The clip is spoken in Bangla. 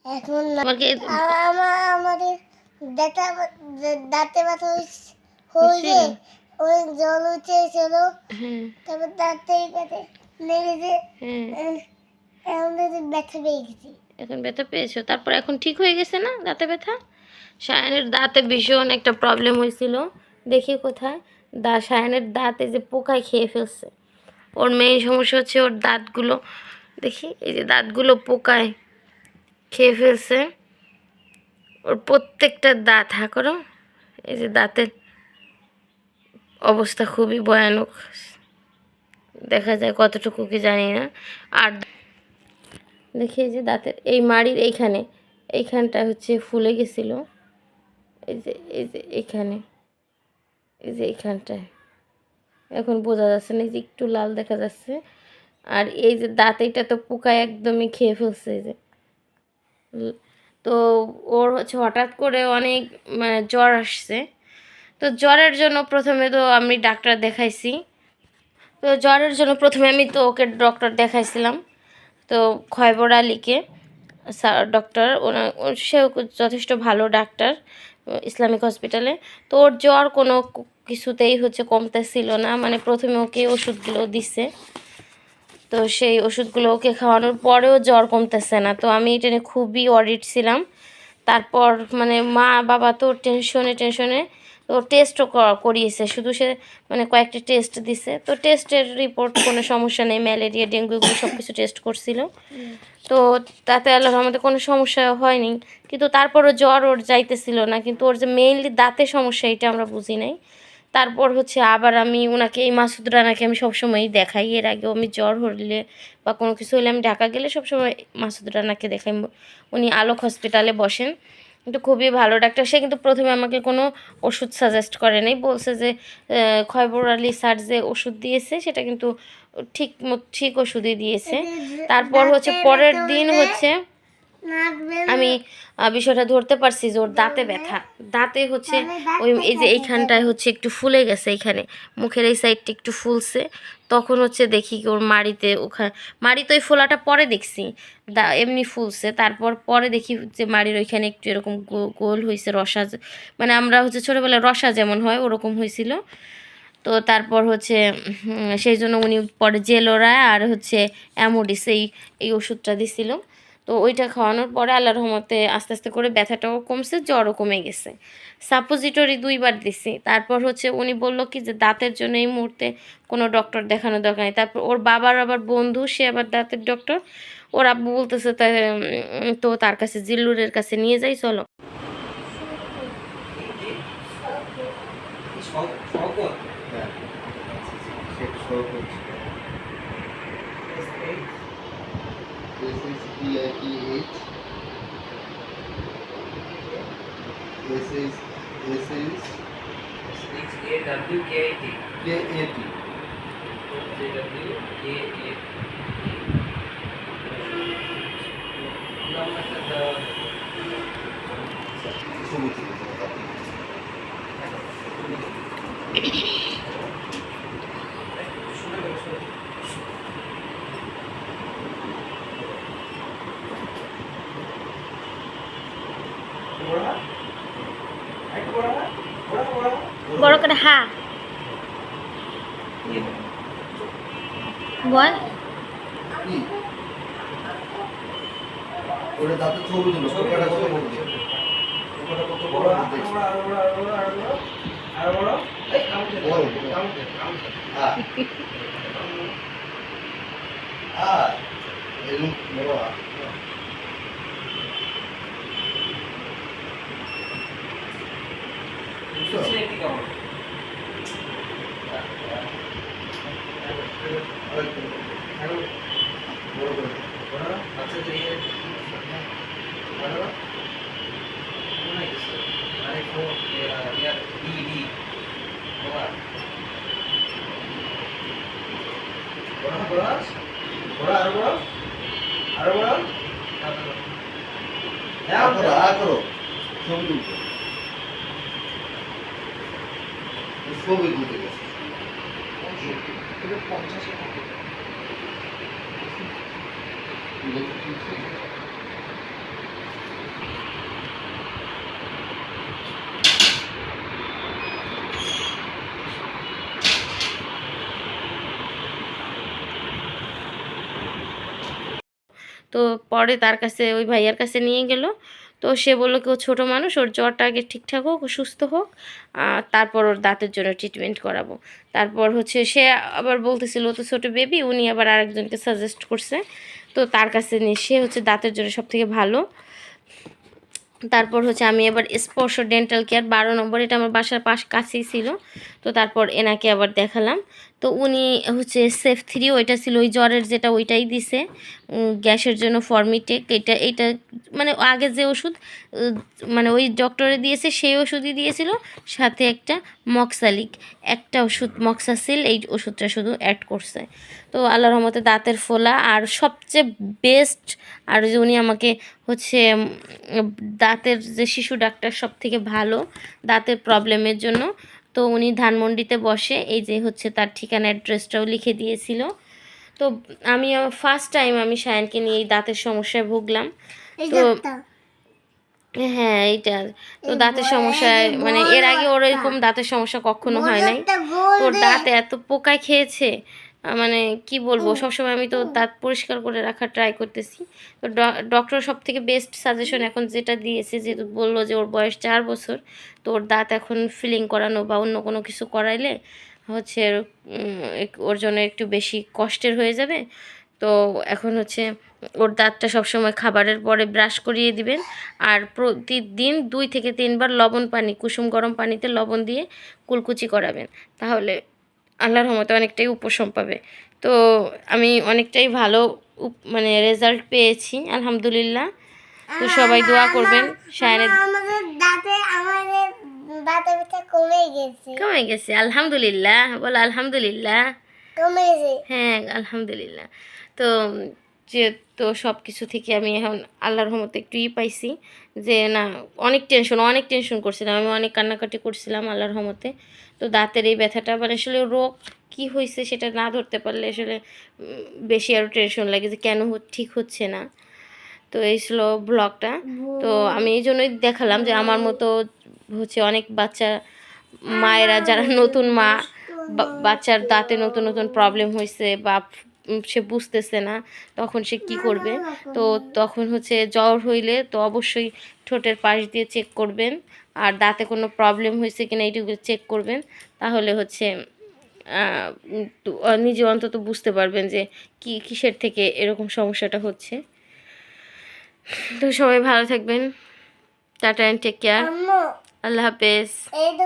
এখন আমাকে আমাদের দাঁতে ব্যথা হয়েছে, ওই জল উঠেছিল, তারপর দাঁতে লেগেছে, এখন ব্যথা পেয়ে গেছি। এখন ব্যথা পেয়েছো, তারপর এখন ঠিক হয়ে গেছে না দাঁতে ব্যথা? সায়ানের দাঁতে ভীষণ একটা প্রবলেম হয়েছিল, দেখি কোথায় সায়ানের দাঁতে যে পোকায় খেয়ে ফেলছে। ওর মেইন সমস্যা হচ্ছে ওর দাঁতগুলো, দেখি এই যে দাঁতগুলো পোকায় খেয়ে ফেলছে। ওর প্রত্যেকটা দাঁত করো, এই যে দাঁতের অবস্থা খুবই ভয়ানক, দেখা যায় কতটুকু কি জানি না। আর দেখি এই যে দাঁতের এই মাড়ির এইখানটা হচ্ছে ফুলে গেছিল, এই যে এইখানে, এই যে এইখানটায় এখন বোঝা যাচ্ছে না, এই যে একটু লাল দেখা যাচ্ছে। আর এই যে দাঁত এটা তো পোকায় একদমই খেয়ে ফেলছে। এই যে তো ওর হচ্ছে হঠাৎ করে অনেক জ্বর আসছে। তো জ্বরের জন্য প্রথমে তো আমি ডাক্তার দেখাইছি। তো জ্বরের জন্য প্রথমে আমি তো ওকে ডক্টর দেখাইছিলাম, তো খয়বর আলীকে ডক্টর, সেও যথেষ্ট ভালো ডাক্তার ইসলামিক হসপিটালে। তো ওর জ্বর কোনো কিছুতেই হচ্ছে কমতেছিল না, মানে প্রথমে ওকে ওষুধগুলো দিছে, তো সেই ওষুধগুলো ওকে খাওয়ানোর পরেও জ্বর কমতেছে না। তো আমি এটা নিয়ে খুবই অরিড ছিলাম। তারপর মানে মা বাবা তো টেনশনে তো টেস্টও করিয়েছে, শুধু সে মানে কয়েকটা টেস্ট দিছে। তো টেস্টের রিপোর্ট কোনো সমস্যা নেই, ম্যালেরিয়া ডেঙ্গু এগুলো সব কিছু টেস্ট করছিল, তো তাতে আল্লাহর রহমতে কোনো সমস্যা হয়নি। কিন্তু তারপরও জ্বর ওর যাইতেছিল না, কিন্তু ওর যে মেইনলি দাঁতের সমস্যা এটা আমরা বুঝি নাই। তারপর হচ্ছে আবার আমি ওনাকে, এই মাসুদ রানাকে আমি সবসময়ই দেখাই, এর আগেও আমি জ্বর হলে বা কোনো কিছু হলে আমি ঢাকা গেলে সবসময় মাসুদ রানাকে দেখাই। উনি আলোক হসপিটালে বসেন, কিন্তু খুবই ভালো ডাক্তার। সে কিন্তু প্রথমে আমাকে কোনো ওষুধ সাজেস্ট করে নাই, বলছে যে খয়বর আলী স্যার যে ওষুধ দিয়েছে সেটা কিন্তু ঠিক ওষুধই দিয়েছে। তারপর হচ্ছে পরের দিন হচ্ছে আমি বিষয়টা ধরতে পারছি যে ওর দাঁতে ব্যথা, দাঁতে হচ্ছে ওই এই যে এইখানটায় হচ্ছে একটু ফুলে গেছে, এইখানে মুখের এই সাইডটা একটু ফুলছে। তখন হচ্ছে দেখি ওর মাড়িতে, মাড়িতে ওই ফোলাটা পরে দেখছি এমনি ফুলছে, তারপর পরে দেখি যে মাড়ির ওইখানে একটু এরকম গোল হয়েছে, রসা, মানে আমরা হচ্ছে ছোটোবেলায় রসা যেমন হয় ওরকম হয়েছিল। তো তারপর হচ্ছে সেই জন্য উনি পরে জেলোরা আর হচ্ছে অ্যামোডিস এই ওষুধটা দিছিল। তো ওইটা খাওয়ানোর পরে আল্লাহর রহমতে আস্তে আস্তে করে ব্যথাটাও কমছে, জ্বরও কমে গেছে। সাপোজিটরি 2বার দিছি। তারপর হচ্ছে উনি বলল কি যে দাঁতের জন্য এই মুহূর্তে কোনো ডক্টর দেখানো দরকার নেই। তারপর ওর বাবার আবার বন্ধু, সে আবার দাঁতের ডক্টর, ওর আব্বু বলতেছে তো তার কাছে, জিল্লুরের কাছে নিয়ে যাই চলো। This is PIPH. This is AWKAT. KAT. বড় করে হা বল। ওটা দাঁতের ছবি তুলো, পোকাটা কত বড় দেখো, পোকাটা কত বড় দেখো, আর বড় এই কাউন্টে আর এরকম বড় করো ছবি তুলতে, ছবি তুলতে গেছে 50 তো পরে তার কাছে ওই ভাইয়ার কাছে নিয়ে গেল। তো সে বললো কি ও ছোটো মানুষ, ওর জ্বরটা আগে ঠিকঠাক হোক, ও সুস্থ হোক, তারপর ওর দাঁতের জন্য ট্রিটমেন্ট করাবো। তারপর হচ্ছে সে আবার বলতেছিল ও তো ছোটো বেবি, উনি আবার আরেকজনকে সাজেস্ট করছে, তো তার কাছে নিয়ে সে হচ্ছে দাঁতের জন্য সবথেকে ভালো। তারপর হচ্ছে আমি আবার স্পর্শ ডেন্টাল কেয়ার 12 নম্বর, এটা আমার বাসার কাছেই ছিল। তো তারপর এনাকে আবার দেখালাম। তো উনি হচ্ছে সেফ 3 ওইটা ছিল ওই জ্বরের যেটা, ওইটাই দিছে। গ্যাসের জন্য ফর্মিটেক, এইটা মানে আগে যে ওষুধ মানে ওই ডক্টরে দিয়েছে সেই ওষুধই দিয়েছিল, সাথে একটা মক্সালিক, একটা ওষুধ মক্সাসিল, এই ওষুধটা শুধু অ্যাড করছে। তো আল্লাহর রহমতে দাঁতের ফোলা আর সবচেয়ে বেস্ট, আর যে উনি আমাকে হচ্ছে দাঁতের যে শিশু ডাক্তার সব থেকে ভালো দাঁতের প্রবলেমের জন্য। তো উনি ধানমন্ডিতে বসে, এই যে হচ্ছে তার ঠিকানা অ্যাড্রেসটাও লিখে দিয়েছিল। তো আমি ফার্স্ট টাইম আমি সায়ানকে নিয়ে এই দাঁতের সমস্যায় ভুগলাম। এই তো দাঁতটা হ্যাঁ এইটা তো দাঁতের সমস্যায় মানে এর আগে ওর এরকম দাঁতের সমস্যা কখনো হয় নাই। তোর দাঁতে এত পোকা খেয়েছে, মানে কি বলবো, সবসময় আমি তো দাঁত পরিষ্কার করে রাখার ট্রাই করতেছি। তো ডক্টর সব থেকে বেস্ট সাজেশন এখন যেটা দিয়েছে, যেহেতু বললো যে ওর বয়স 4 বছর, তো ওর দাঁত এখন ফিলিং করানো বা অন্য কোনো কিছু করাইলে হচ্ছে ওর জন্য একটু বেশি কষ্টের হয়ে যাবে। তো এখন হচ্ছে ওর দাঁতটা সবসময় খাবারের পরে ব্রাশ করিয়ে দিবেন, আর প্রতিদিন 2 থেকে 3 বার লবণ পানি, কুসুম গরম পানিতে লবণ দিয়ে কুলকুচি করাবেন, তাহলে আল্লাহর রহমতে অনেকটাই উপশম পাবে। তো আমি অনেকটাই ভালো মানে রেজাল্ট পেয়েছি আলহামদুলিল্লাহ। তো সবাই দোয়া করবেন। সায়নের আমাদের দাঁতের ব্যথা কমে গেছে আলহামদুলিল্লাহ, বলো আলহামদুলিল্লাহ। কমে গেছে। হ্যাঁ আলহামদুলিল্লাহ। তো যে তো সব কিছু থেকে আমি এখন আল্লাহর রহমতে একটু পাইছি যে না, অনেক টেনশন করছিলাম আমি, অনেক কান্নাকাটি করছিলাম আল্লাহর রহমতে। তো দাঁতের এই ব্যথাটা মানে আসলে রোগ কি হয়েছে সেটা না ধরতে পারলে আসলে বেশি আরও টেনশন লাগে যে কেন ঠিক হচ্ছে না। তো এই ছিল ব্লগটা। তো আমি এই জন্যই দেখালাম যে আমার মতো হচ্ছে অনেক বাচ্চা মায়েরা যারা নতুন মা, বাচ্চার দাঁতে নতুন নতুন প্রবলেম হয়েছে বা সে বুঝতেছে না, তখন সে কি করবে। তো তখন হচ্ছে জ্বর হইলে তো অবশ্যই ঠোঁটের পাশ দিয়ে চেক করবেন, আর দাঁতে কোনো প্রবলেম হয়েছে কিনা এইটুকু চেক করবেন, তাহলে হচ্ছে নিজে অন্তত বুঝতে পারবেন যে কিসের থেকে এরকম সমস্যাটা হচ্ছে। তো সবাই ভালো থাকবেন, টাটা অ্যান্ড টেক কেয়ার, আল্লাহ হাফেজ। এই তো